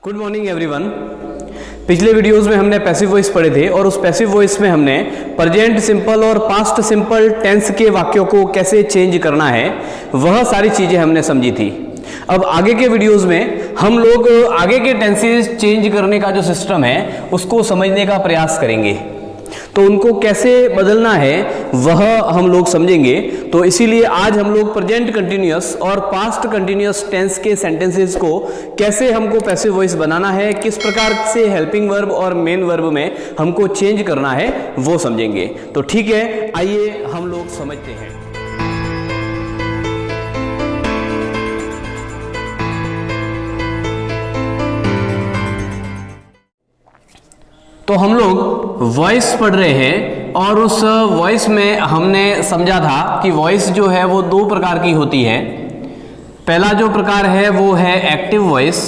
Good morning everyone. पिछले videos में हमने पैसिव वॉइस पढ़े थे और उस पैसिव वॉइस में हमने प्रेजेंट सिंपल और पास्ट सिंपल टेंस के वाक्यों को कैसे चेंज करना है वह सारी चीजें हमने समझी थी। अब आगे के वीडियोस में हम लोग आगे के टेंसेस चेंज करने का जो सिस्टम है उसको समझने का प्रयास करेंगे, तो उनको कैसे बदलना है वह हम लोग समझेंगे। तो इसीलिए आज हम लोग प्रेजेंट कंटिन्यूअस और पास्ट कंटिन्यूअस टेंस के सेंटेंसेस को कैसे हमको पैसिव वॉइस बनाना है, किस प्रकार से हेल्पिंग वर्ब और मेन वर्ब में हमको चेंज करना है वो समझेंगे। तो ठीक है, आइए हम लोग समझते हैं। तो हम लोग वॉइस पढ़ रहे हैं और उस वॉइस में हमने समझा था कि वॉइस जो है वो दो प्रकार की होती है। पहला जो प्रकार है वो है एक्टिव वॉइस,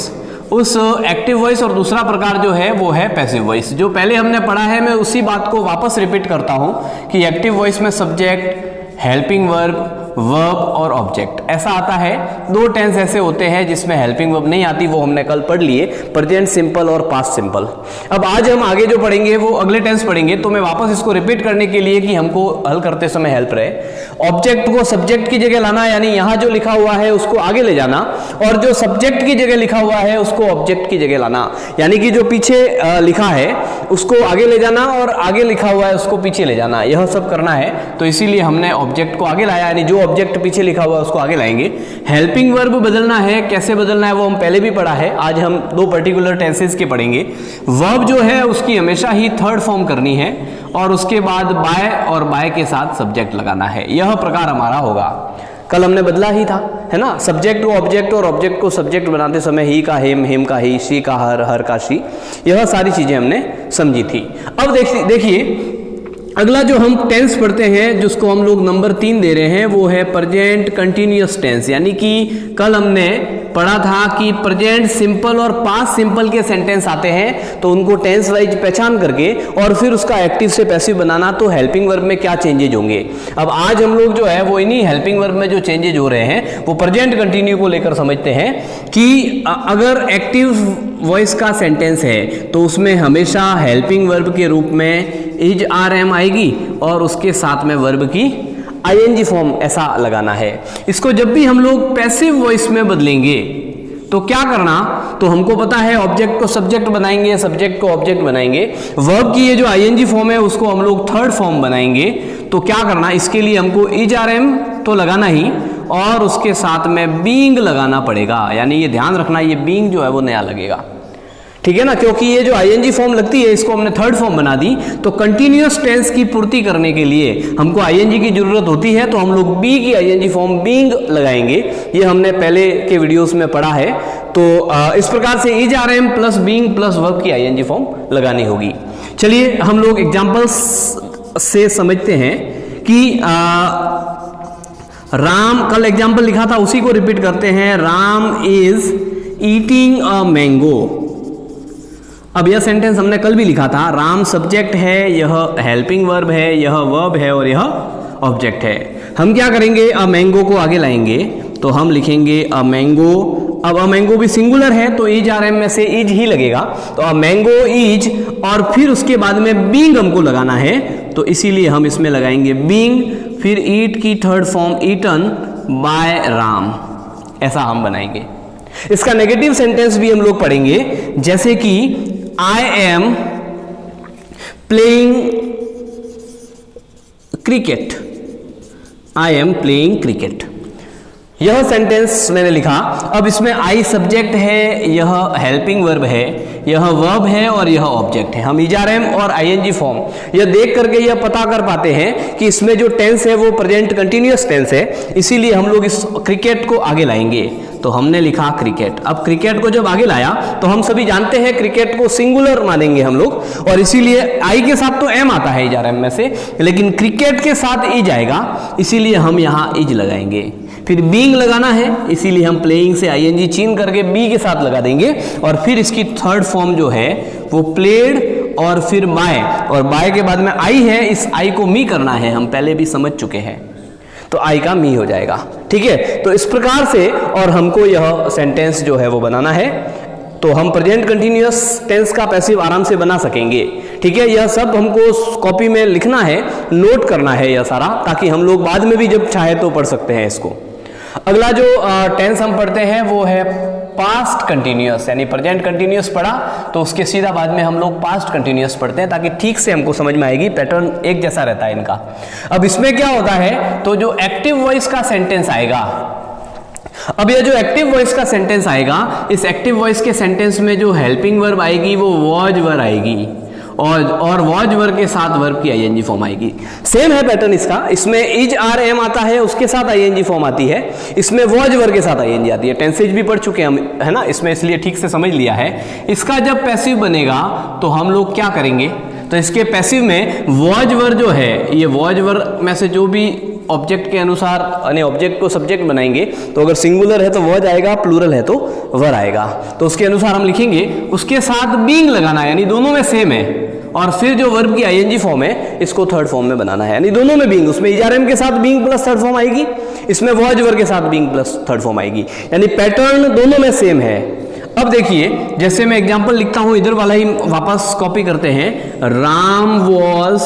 उस एक्टिव वॉइस, और दूसरा प्रकार जो है वो है पैसिव वॉइस। जो पहले हमने पढ़ा है मैं उसी बात को वापस रिपीट करता हूं कि एक्टिव वॉइस में सब्जेक्ट, हेल्पिंग वर्ब, वर्ब और ऑब्जेक्ट ऐसा आता है। दो टेंस ऐसे होते हैं जिसमें हेल्पिंग वर्ब नहीं आती, वो हमने कल पढ़ लिए, प्रेजेंट सिंपल और पास्ट सिंपल। अब आज हम आगे जो पढ़ेंगे वो अगले टेंस पढ़ेंगे, तो मैं वापस इसको रिपीट करने के लिए कि हमको हल करते समय हेल्प रहे। ऑब्जेक्ट को सब्जेक्ट की जगह लाना, यानी यहां जो लिखा हुआ है उसको आगे ले जाना, और जो सब्जेक्ट की जगह लिखा हुआ है उसको ऑब्जेक्ट की जगह लाना, यानी कि जो पीछे लिखा है उसको आगे ले जाना और आगे लिखा हुआ है उसको पीछे ले जाना, यह सब करना है। तो इसीलिए हमने ऑब्जेक्ट को आगे लाया, यानी जो ऑब्जेक्ट पीछे लिखा हुआ है उसको आगे लाएंगे। हेल्पिंग वर्ब बदलना है, कैसे बदलना है वो हम पहले भी पढ़ा है, आज हम दो पर्टिकुलर टेंसेस के पढ़ेंगे। वर्ब जो है उसकी हमेशा ही थर्ड फॉर्म करनी है और उसके बाद बाय और बाय के साथ सब्जेक्ट लगाना है, यह प्रकार हमारा होगा। कल हमने बदला ही था, है ना, सब्जेक्ट को ऑब्जेक्ट और ऑब्जेक्ट को सब्जेक्ट बनाते समय ही का हेम, हेम का ही, शी का हर, हर का शी, यह सारी चीजें हमने समझी थी। अब देखिए अगला जो हम टेंस पढ़ते हैं जिसको हम लोग नंबर 3 दे रहे हैं वो है प्रेजेंट कंटिन्यूअस टेंस। यानी कि कल हमने पढ़ा था कि प्रेजेंट सिंपल और पास्ट सिंपल के सेंटेंस आते हैं तो उनको टेंस वाइज पहचान करके और फिर उसका एक्टिव से पैसिव बनाना, तो हेल्पिंग वर्ब में क्या चेंजेज होंगे। अब आज हम लोग जो है वो इन्हीं हेल्पिंग वर्ब में जो चेंजेज हो रहे हैं वो प्रेजेंट कंटिन्यू को लेकर समझते हैं कि अगर एक्टिव वॉइस का सेंटेंस है तो उसमें हमेशा हेल्पिंग वर्ब के रूप में इज आर एम आएगी और उसके साथ में वर्ब की आईएनजी फॉर्म ऐसा लगाना है। इसको जब भी हम लोग पैसिव वॉइस में बदलेंगे तो क्या करना, तो हमको पता है ऑब्जेक्ट को सब्जेक्ट बनाएंगे, सब्जेक्ट को ऑब्जेक्ट बनाएंगे, वर्ब की ये जो आईएनजी फॉर्म है उसको हम लोग थर्ड फॉर्म बनाएंगे। तो क्या करना, इसके लिए हमको इज आर एम तो लगाना ही और उसके साथ में बीइंग लगाना पड़ेगा, यानी ये ध्यान रखना ये बीइंग जो है वो नया लगेगा, ठीक है ना, क्योंकि ये जो आईएनजी फॉर्म लगती है इसको हमने थर्ड फॉर्म बना दी। तो कंटिन्यूअस टेंस की पूर्ति करने के लिए हमको आईएनजी की जरूरत होती है, तो हम लोग बी की आईएनजी फॉर्म बीइंग लगाएंगे, ये हमने पहले के वीडियोस में पढ़ा है। तो इस प्रकार से is are am plus being plus verb की आईएनजी फॉर्म लगानी होगी। चलिए हम लोग एग्जाम्पल्स से समझते हैं कि राम, कल एग्जाम्पल लिखा था उसी को रिपीट करते हैं। Ram is eating a mango. अब यह सेंटेंस हमने कल भी लिखा था, राम सब्जेक्ट है, यह हेल्पिंग वर्ब है, यह वर्ब है और यह ऑब्जेक्ट है। हम क्या करेंगे, अ मैंगो को आगे लाएंगे, तो हम लिखेंगे अ मैंगो। अब अ मैंगो भी सिंगुलर है तो इज आर एम में से इज ही लगेगा, तो अ मैंगो इज, और फिर उसके बाद में बीइंग हमको लगाना है, तो इसीलिए हम इसमें लगाएंगे बीइंग, फिर ईट की third form eaten by Ram, ऐसा हम बनाएंगे। इसका नेगेटिव सेंटेंस भी हम लोग पढ़ेंगे, जैसे कि I am playing cricket. I am playing cricket. यह सेंटेंस मैंने लिखा। अब इसमें आई सब्जेक्ट है, यह हेल्पिंग वर्ब है, यह वर्ब है और यह ऑब्जेक्ट है। हम इज आर एम और आईएनजी फॉर्म यह देख करके यह पता कर पाते हैं कि इसमें जो टेंस है वो प्रेजेंट कंटिन्यूअस टेंस है, इसीलिए हम लोग इस क्रिकेट को आगे लाएंगे। तो हमने लिखा क्रिकेट। अब क्रिकेट को जब आगे लाया तो हम सभी जानते हैं क्रिकेट को सिंगुलर मानेंगे हम लोग, और इसीलिए आई के साथ तो एम आता है इज आर एम में से, लेकिन क्रिकेट के साथ इज आएगा, इसीलिए हम यहाँ इज लगाएंगे। फिर बीइंग लगाना है, इसीलिए हम प्लेइंग से आईएनजी चीन करके बी के साथ लगा देंगे, और फिर इसकी थर्ड फॉर्म जो है वो प्लेड और फिर बाय, और बाय के बाद में आई है, इस आई को मी करना है, हम पहले भी समझ चुके हैं, तो आई का मी हो जाएगा। ठीक है, तो इस प्रकार से और हमको यह सेंटेंस जो है वो बनाना है। तो हम प्रेजेंट कंटिन्यूअस टेंस का पैसिव आराम से बना सकेंगे। ठीक है, यह सब हमको कॉपी में लिखना है, नोट करना है यह सारा, ताकि हम लोग बाद में भी जब चाहे तो पढ़ सकते हैं इसको। अगला जो टेंस हम पढ़ते हैं वो है पास्ट कंटिन्यूअस, यानी प्रेजेंट कंटिन्यूअस पढ़ा तो उसके सीधा बाद में हम लोग पास्ट कंटिन्यूअस पढ़ते हैं, ताकि ठीक से हमको समझ में आएगी, पैटर्न एक जैसा रहता है इनका। अब इसमें क्या होता है, तो जो एक्टिव वॉइस का सेंटेंस आएगा, अब यह जो एक्टिव वॉइस का सेंटेंस आएगा, इस एक्टिव वॉइस के सेंटेंस में जो हेल्पिंग वर्ब आएगी वो वॉज वर्ब आएगी, और वॉज वर्ब के साथ वर्ब की आईएनजी फॉर्म आएगी। सेम है पैटर्न इसका, इसमें इज आर एम आता है, उसके साथ आईएनजी फॉर्म आती है, इसमें वॉज वर्ब के साथ आईएनजी आती है। टेंसेज भी पढ़ चुके हैं हम, है ना, इसमें इसलिए ठीक से समझ लिया है। इसका जब पैसिव बनेगा तो हम लोग क्या करेंगे, तो इसके पैसिव में वॉज वर्ब जो है, ये वॉज वर्ब में से जो भी ऑब्जेक्ट के अनुसार, यानी ऑब्जेक्ट को सब्जेक्ट बनाएंगे, तो अगर सिंगुलर है तो वॉज आएगा, प्लूरल है तो वर आएगा, तो उसके अनुसार हम लिखेंगे। उसके साथ बीइंग लगाना है, यानी दोनों में सेम है, और फिर जो वर्ब की आईएनजी फॉर्म है इसको थर्ड फॉर्म में बनाना है, यानी दोनों में बीइंग, उसमें इजआरएम के साथ बीइंग प्लस थर्ड फॉर्म आएगी, इसमें वॉज वर्ब के साथ बीइंग प्लस थर्ड फॉर्म आएगी, यानी पैटर्न दोनों में सेम है। अब देखिए, जैसे मैं एग्जांपल लिखता हूं, इधर वाला ही वापस कॉपी करते हैं। Ram was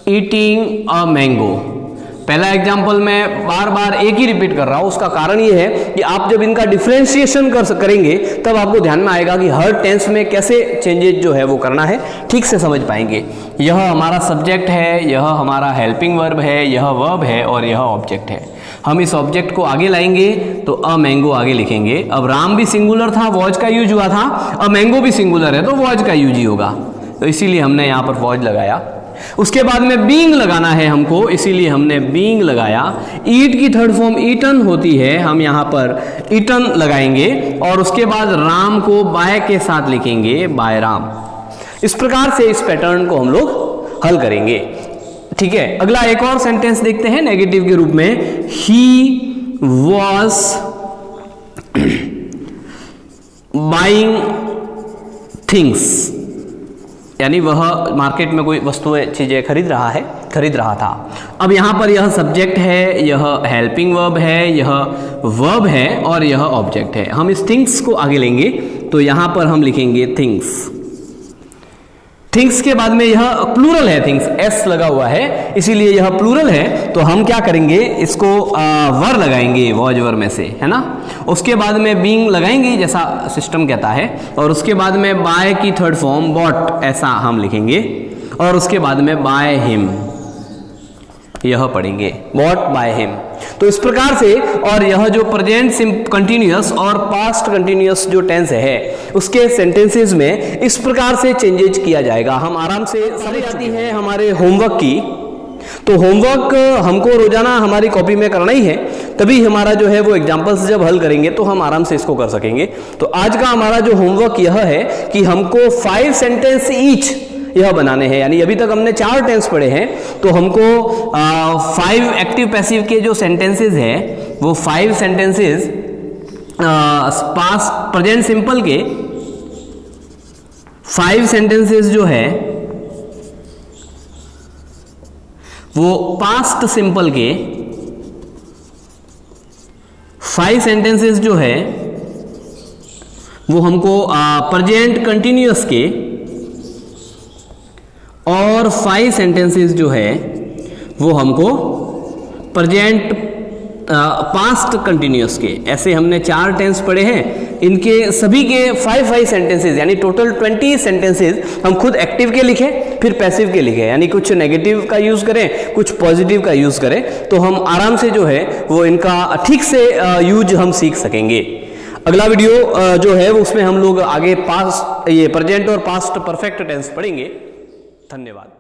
eating a mango. पहला एग्जाम्पल मैं बार बार एक ही रिपीट कर रहा हूं, उसका कारण ये है कि आप जब इनका डिफरेंशिएशन करेंगे तब आपको ध्यान में आएगा कि हर टेंस में कैसे चेंजेस जो है वो करना है, ठीक से समझ पाएंगे। यह हमारा सब्जेक्ट है, यह हमारा हेल्पिंग वर्ब है, यह वर्ब है, और यह ऑब्जेक्ट है। हम इस ऑब्जेक्ट को आगे लाएंगे तो अ मैंगो आगे लिखेंगे। अब राम भी सिंगुलर था, वॉज का यूज हुआ था, अ मैंगो भी सिंगुलर है तो वॉज का यूज ही होगा, तो इसीलिए हमने यहाँ पर वॉज लगाया। उसके बाद में बीइंग लगाना है हमको, इसीलिए हमने बीइंग लगाया। ईट की थर्ड फॉर्म ईटन होती है, हम यहाँ पर ईटन लगाएंगे, और उसके बाद राम को बाय के साथ लिखेंगे, बाय राम। इस प्रकार से इस पैटर्न को हम लोग हल करेंगे। ठीक है, अगला एक और सेंटेंस देखते हैं नेगेटिव के रूप में। ही वॉज बाइंग थिंग्स, यानी वह मार्केट में कोई वस्तुएं चीजें खरीद रहा था। अब यहाँ पर यह सब्जेक्ट है, यह हेल्पिंग वर्ब है, यह वर्ब है, और यह ऑब्जेक्ट है। हम इस थिंग्स को आगे लेंगे तो यहाँ पर हम लिखेंगे थिंग्स। थिंग्स के बाद में यह प्लूरल है, थिंग्स एस लगा हुआ है, इसीलिए यह प्लूरल है, तो हम क्या करेंगे, इसको वर लगाएंगे वॉज वर में से, है ना। उसके बाद में बीइंग लगाएंगे जैसा सिस्टम कहता है, और उसके बाद में बाय की थर्ड फॉर्म बॉट, ऐसा हम लिखेंगे, और उसके बाद में बाय हिम, यह पढ़ेंगे, बॉट बाय हिम। तो इस प्रकार से, और यह जो प्रेजेंट कंटिन्यूअस और पास्ट कंटिन्यूअस जो टेंस है उसके सेंटेंसेस में इस प्रकार से चेंजेज किया जाएगा। हम आराम से समझ आती है हमारे होमवर्क की, तो होमवर्क हमको रोजाना हमारी कॉपी में करना ही है, तभी हमारा जो है वो एग्जाम्पल्स जब हल करेंगे तो हम आराम से इसको कर सकेंगे। तो आज का हमारा जो होमवर्क यह है कि हमको 5 सेंटेंस ईच यह बनाने हैं, यानी अभी तक हमने 4 टेंस पढ़े हैं, तो हमको 5 एक्टिव पैसिव के जो सेंटेंसेस हैं वो 5 सेंटेंसेस पास्ट प्रेजेंट सिंपल के 5 सेंटेंसेस जो है वो पास्ट सिंपल के 5 सेंटेंसेस जो है वो हमको प्रेजेंट कंटिन्यूअस के, और 5 सेंटेंसेस जो है वो हमको प्रेजेंट पास्ट कंटिन्यूअस के। ऐसे हमने 4 टेंस पढ़े हैं, इनके सभी के 5 सेंटेंसेस, यानी टोटल 20 सेंटेंसेस हम खुद एक्टिव के लिखे, फिर पैसिव के लिखे, यानी कुछ नेगेटिव का यूज करें, कुछ पॉजिटिव का यूज करें, तो हम आराम से जो है वो इनका ठीक से यूज हम सीख सकेंगे। अगला वीडियो जो है उसमें हम लोग आगे पास्ट, ये प्रेजेंट और पास्ट परफेक्ट टेंस पढ़ेंगे। धन्यवाद।